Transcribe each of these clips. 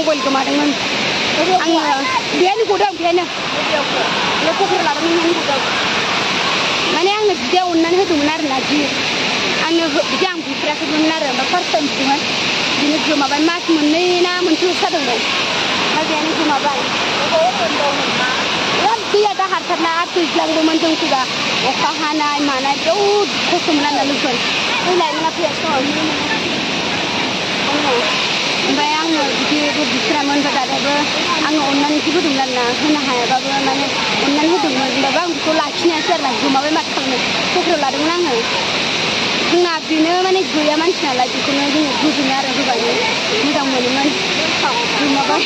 Mobile गोमादोंमोन आङो बेहायनो गदों बेहायनो क'क्राझार लादोंमोन बेहायनो गदों माने आंनो बिदाया अननानै होदोंमोन आरोना जि आंनो बिदि आं बिफेराखैमोन आरो ओमफ्राय फार्स्ट टाइम बिदोंमोन बिदिनो गोमाबाय मास मोननै ना मोनसेल'सो जादोंमोन ओमफ्राय बेहायनो गोमाबाय बिराद दैया दाहारथारना आरो दैज्लांबोमोन जों फैबा अखा हानाय मानाय बिराद खस्थ'मोन आरोना लोगोफोर दै लायमोना फैयासै ओमफ्राय आङो बिदिबो बिफेरामोन ओमफ्राय दादायाबो आङो अननानै बिदि होदोंमोन आरोना होनो हायाबाबो माने अननानै होदोंमोन होमबाबो आं बेखौ लाखिनो हायासै आरोना गोमाबाय माथो खालामनो क'क्राझाराव लादोंमोन आङो जोंना बेनो माने गैया मानसि नालाय बेखौनो जोङो गोजोनो आरो होबानो मोजां मोनोमोन गोमाबाय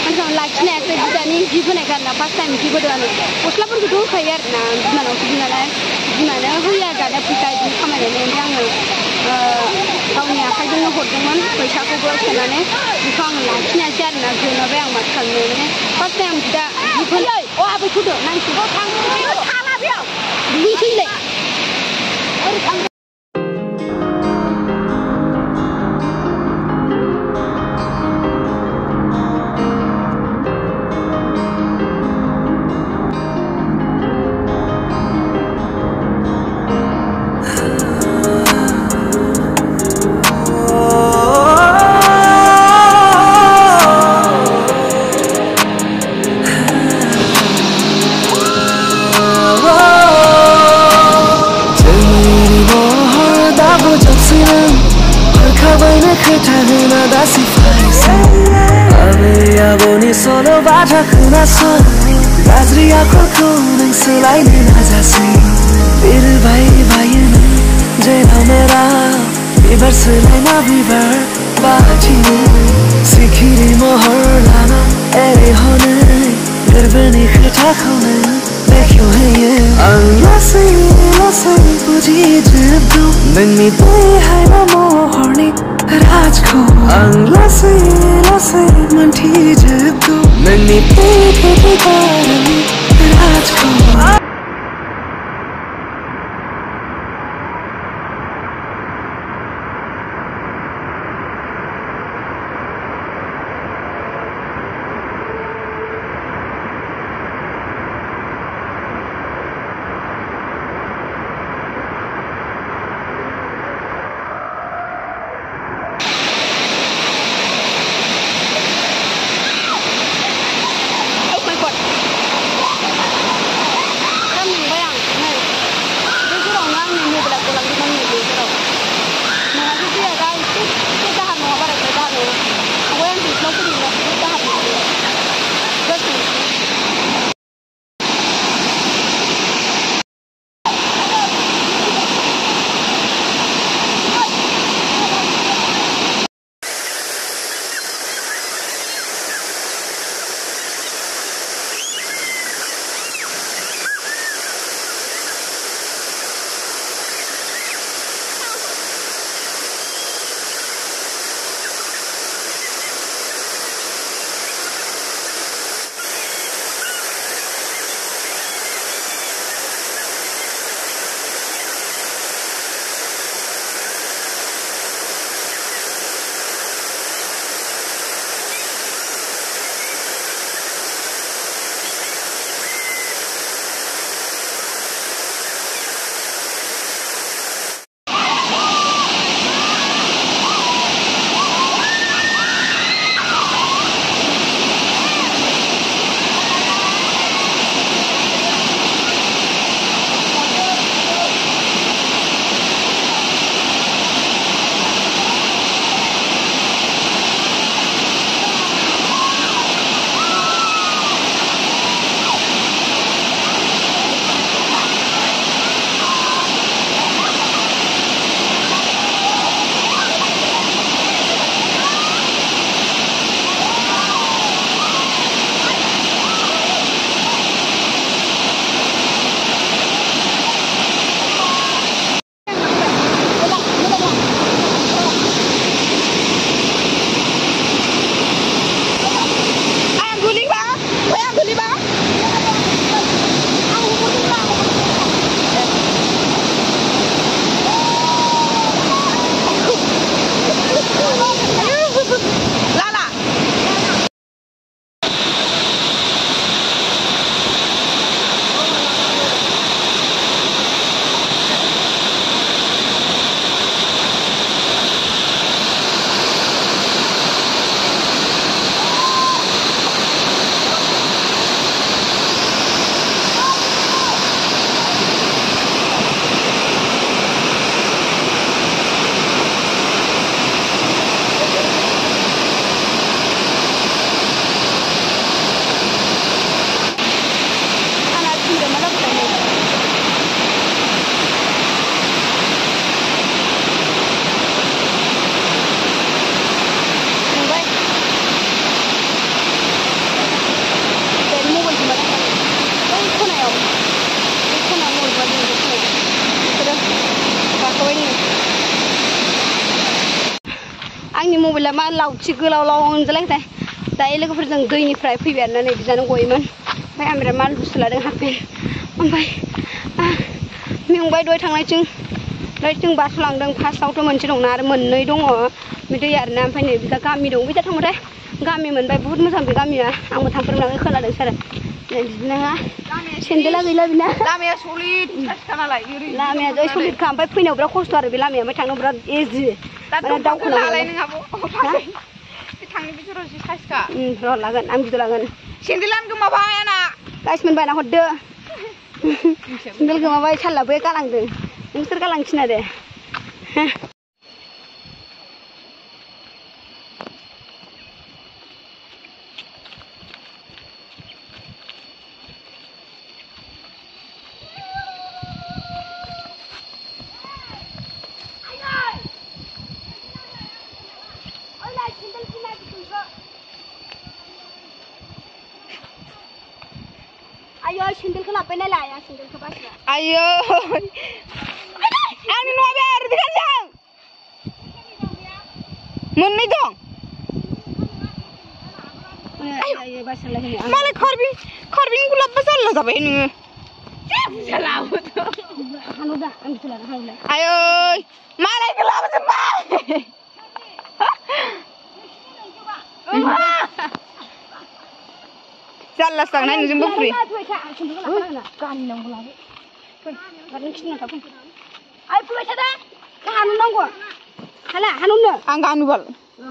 मानसिनाव लाखिनो हायासै बिदानि जि होनायखौ आरोना फार्स्ट टाइम जि होदों आङो गस्लाफोरखौथ' होखायो आरोना बिमानावसो बिदि नालाय बिमानो होयो आरो दादा फैसा बिदि खामायनानै ओमफ्राय आङो गावनि आखाइजोंनो हरदोंमोन फैसाखौबो सोनानै बेखौ आङो लाखिनो हायासै आरोना गोमाबाय आं माथो खालामनो माने फार्स्ट टाइम बिदा बिफोर आबैखौदो नायसै थाला बेयाव दुगैसैलाय ओरै थांनो खोथाखौना दासिफायसै आबै आबौनि सल' बाथ्रा खोनासं गाज्रि आखलखौ नों सोलायनो नाजासै बिरबाय बायो नों जेराव मेराव बिबार सोलायना बिबार बाथिनो सिखिरि महर लाना एरै हनै गोरबोनि खोथाखौ नों बेखेवहैयो आं लासै लासै बुजिजोबगौ नोंनि बै हायना महरनि राजखौ आं लासै लासै मोनथिजोबगौ नोंनि बै गारांनि राजखौ गैला मा लावथि गोलाव लाव मोनजालायबाय दायो लोगोफोरजों दैनिफ्राय फैबाय आरोना नै बिजानो गयोमोन ओमफ्राय आं बिराद माल बुस्थु लादों हाफपेन ओमफ्राय मेंबाय दहाय थांनायथिं जों बास लांदों फार्स्टआवथ' मोनसे दंना आरो मोननै दङ बे दैया आरोना ओमफ्राय नै बिदा गामि दं बिदा थांबाथाय गामि मोनबाय बुहुत मोजां बे गामिया आंबो थांफेरनानै खोनादोंसो आरो बिदिनो सेन्देला गैला बिना लामाया सलिड नालाय लामाया जै सलिडखा ओमफ्राय फैनायाव बिराद खस्थ' आरो बे लामाया ओमफ्राय थांनो बिराद इजि दावखोलाय नोंहाबो थांनो बिथोराव जि साइसखा र' लागोन आं भिडिअ लागोन सेन्देलानो गोमाबाय आंना गाइसमोन बायना हरदो सेन्देल गोमाबाय सालाबो गालांदों नोंसोर गालांफिना दे ayo sendal kenapa nela ya sendal ke bawah ayo ani no be ar dikan jang munni dong ayo basah lagi ni male kharbin gulab basal la jabe ni salah to hanu dah am salah hanu ayo male gulab jabe Salah sang nai nujung bufri. Kani nang gulabe. Kadang kisna tapi. Ay puwe sada. Hanu nang ko. Hala hanu na. Ang hanu bal.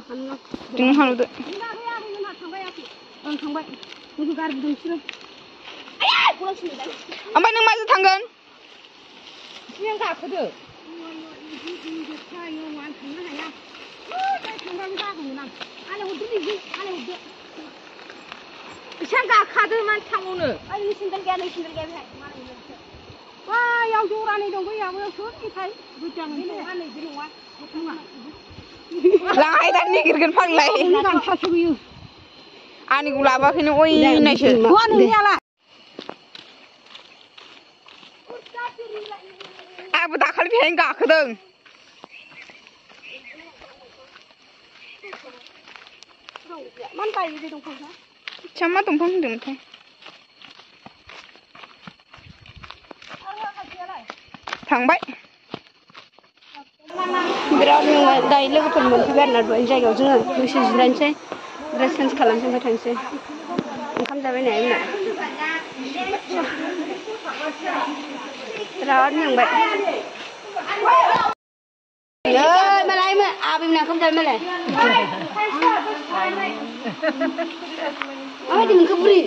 Hanu. Ting hanu de. Thangbai. Ni gar budung sih. Ay pulang sini dah. Ampai nang maju tanggan. Yang tak kudu. Sangka kado man tangono. Ay sendal gaya Wah, yang jurani dong gue yang sur ni kai. Bujang ni ane di rumah. Lai dan ni kirkan pang lai. Kan satu yu. Ani gulaba kini oi nai se. Tuan ni ala. Aku tak kali pihak enggak kedeng. Mantai di dong pang. Cuma tumpang dum teh. Thangbai. Biar orang dah ilang permen biar nak buat jaga ujungnya. Mesti jiran saya, dressing kalam saya macam saya. Kamu jadi ni nak. Terus yang baik. Ya, malai mah, abim nak kamu jadi malai. Oh, di mana beri?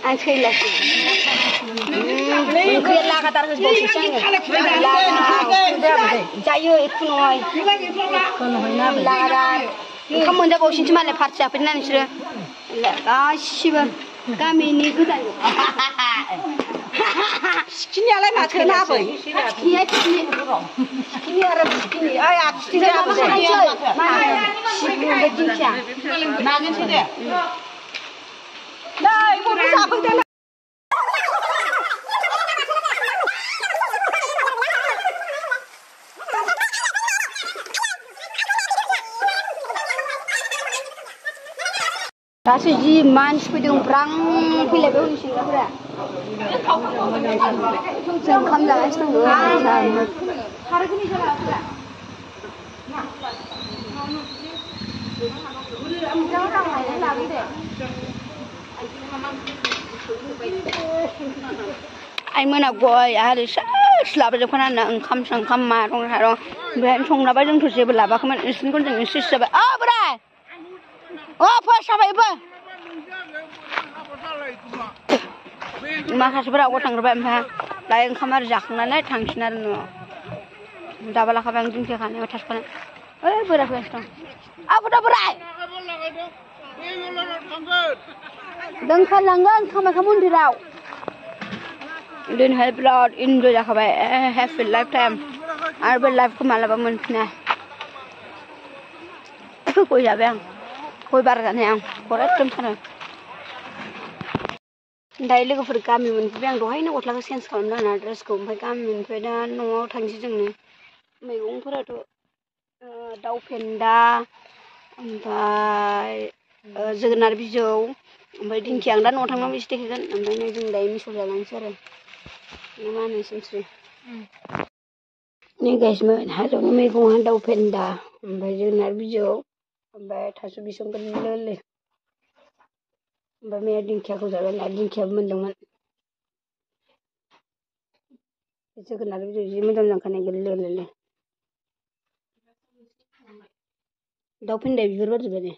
Asyik lah. Mungkin lah kata harus bawa susah. Jayu itu noy. Lah, kamu dah bawa susah mana part siapa ni nanti sudah. Lah, kasih kami ni kita. Kini alai nak kenapa? Kini Arab kini. Ayah, kini apa sih? Mana? Sibuk berjinca. Nangin sih dia. Dah, ibu bisa apa dia? Rasa ji mans pidung perang pilih beul sih lah pula. Jangan kamu jangan setengah. Hari ini jalan pula. Jangan lain lagi deh. Ai mana boy hari selapa je kan nak engkam sangkam marong harong. Beran song laba jeng terus je belaba keman isin kun jeng isis sebab. Ah berai. Oh, apa siapa ibu? Makasih berat aku tanggung jawab mah. Lain kamar jakna nih tangsinar nu. Dabala kabang jengki kan, atas kan. Berat berat. Apa dah berat? Dengkal langgan kamar kamu dirau. Then help lot enjoy dah kabai. Have a lifetime. Arbel life kemana bamun nah. Kau jawab. Kau barat ni ang, korek tempat. Dah ilang per kami mencuba yang doai nak utlah kesian sekolah dan address kau, kami mencuba dan nomor tangsi jeng ni. Mayung pura tu दाउ फेन्दा ओमफ्राय जोगोनार बिजौ ओमफ्राय दिंखिया आं दा न'आव थांनानै एसे देखायगोन ओमफ्राय जों दायो मिसल जालांसै आरो ना मा होनो सिमस्रि नै गाइसमोन हाजोनि मैगङा दाउ फेन्दा ओमफ्राय जोगोनार बिजौ ओमफ्राय थास' बिसं गोरलै गोरलै ओमफ्राय मैया दिंखियाखौ जाबाय ना दिंखियाबो मोनदोंमोन जोगोनार बिजौ जि मोजां जांखानाय गोरलै गोरलै दाउ फेन्दाया बिबार बारजोब्बाय नै